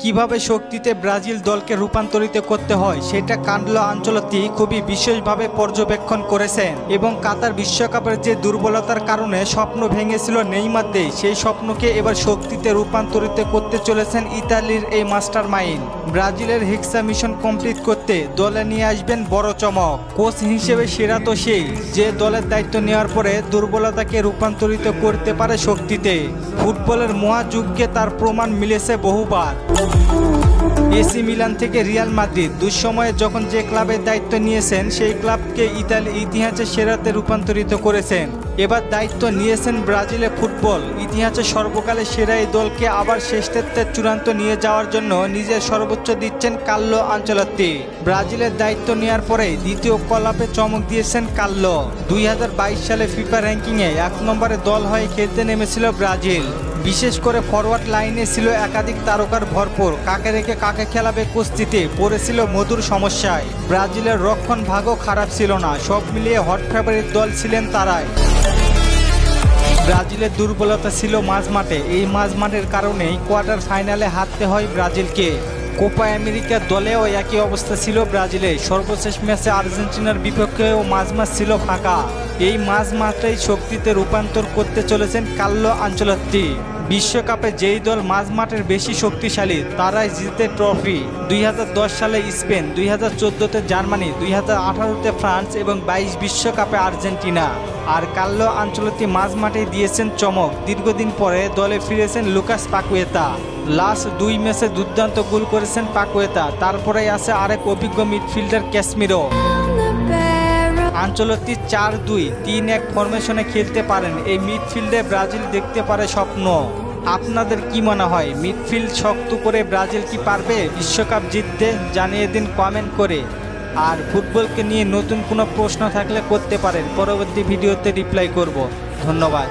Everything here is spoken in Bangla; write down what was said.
কিভাবে শক্তিতে ব্রাজিল দলকে রূপান্তরিত করতে হয় সেটা কার্লো আনচেলত্তি খুবই বিশেষভাবে পর্যবেক্ষণ করেছেন এবং কাতার বিশ্বকাপের যে দুর্বলতার কারণে স্বপ্ন ভেঙেছিল নেইমারদের, সেই স্বপ্নকে এবার শক্তিতে রূপান্তরিত করতে চলেছেন ইতালির এই মাস্টার মাইন্ড। ব্রাজিলের হেক্সা মিশন কমপ্লিট করতে দলে নিয়ে আসবেন বড় চমক। কোচ হিসেবে সেরা তো সেই যে দলের দায়িত্ব নেওয়ার পরে দুর্বলতাকে রূপান্তরিত করতে পারে শক্তিতে। ফুটবলের মহাযুগে তার প্রমাণ মিলেছে বহুবার। এসি মিলান থেকে রিয়াল মাদ্রিদ, দুঃসময়ে যখন যে ক্লাবের দায়িত্ব নিয়েছেন সেই ক্লাবকে ইতালির ইতিহাসে সেরাতে রূপান্তরিত করেছেন। এবার দায়িত্ব নিয়েছেন ব্রাজিলের ফুটবল ইতিহাসে সর্বকালের সেরা এই দলকে আবার শ্রেষ্ঠত্বের চূড়ান্ত নিয়ে যাওয়ার জন্য নিজের সর্বোচ্চ দিচ্ছেন কার্লো আনচেলত্তি। ব্রাজিলের দায়িত্ব নেওয়ার পরে দ্বিতীয় কলাপে চমক দিয়েছেন কার্লো। 2022 সালে ফিফা র্যাঙ্কিংয়ে 1 নম্বরে দল হয়ে খেলতে নেমেছিল ব্রাজিল। বিশেষ করে ফরওয়ার্ড লাইনে ছিল একাধিক তারকার ভরপুর, কাকে রেখে কাকে খেলাবে কুস্তিতে পড়েছিল মধুর সমস্যায়। ব্রাজিলের রক্ষণ ভাগও খারাপ ছিল না, সব মিলিয়ে হট ফেভারিট দল ছিলেন তারাই। ব্রাজিলের দুর্বলতা ছিল মাঝমাঠে, এই মাঝমাঠের কারণেই কোয়ার্টার ফাইনালে হারতে হয় ব্রাজিলকে। কোপা আমেরিকার দলেও একই অবস্থা ছিল ব্রাজিলের। সর্বশেষ ম্যাচে আর্জেন্টিনার বিপক্ষেও মাঝমাঠ ছিল ফাঁকা। এই মাঝমাঠটাই শক্তিতে রূপান্তর করতে চলেছেন কার্লো আনচেলত্তি। বিশ্বকাপে যেই দল মাঝমাঠের বেশি শক্তিশালী তারাই জিতে ট্রফি। 2010 সালে স্পেন, 2014তে জার্মানি, 2018তে ফ্রান্স এবং 22 বিশ্বকাপে আর্জেন্টিনা। আর কার্লো আনচেলত্তি মাঝমাঠে দিয়েছেন চমক। দীর্ঘদিন পরে দলে ফিরেছেন লুকাস পাকুয়েতা। লাস্ট 2 ম্যাচে দুর্দান্ত গোল করেছেন পাকুয়েতা। তারপরেই আছে আরেক অভিজ্ঞ মিডফিল্ডার ক্যাসমিরো। আনচেলত্তি 4-2-3-1 ফরমেশনে খেলতে পারেন। এই মিডফিল্ডে ব্রাজিল দেখতে পারে স্বপ্ন। আপনাদের কি মনে হয়, মিডফিল্ড শক্ত করে ব্রাজিল কি পারবে বিশ্বকাপ জিততে? জানিয়ে দিন কমেন্ট করে। আর ফুটবলকে নিয়ে নতুন কোনো প্রশ্ন থাকলে করতে পারেন, পরবর্তী ভিডিওতে রিপ্লাই করব। ধন্যবাদ।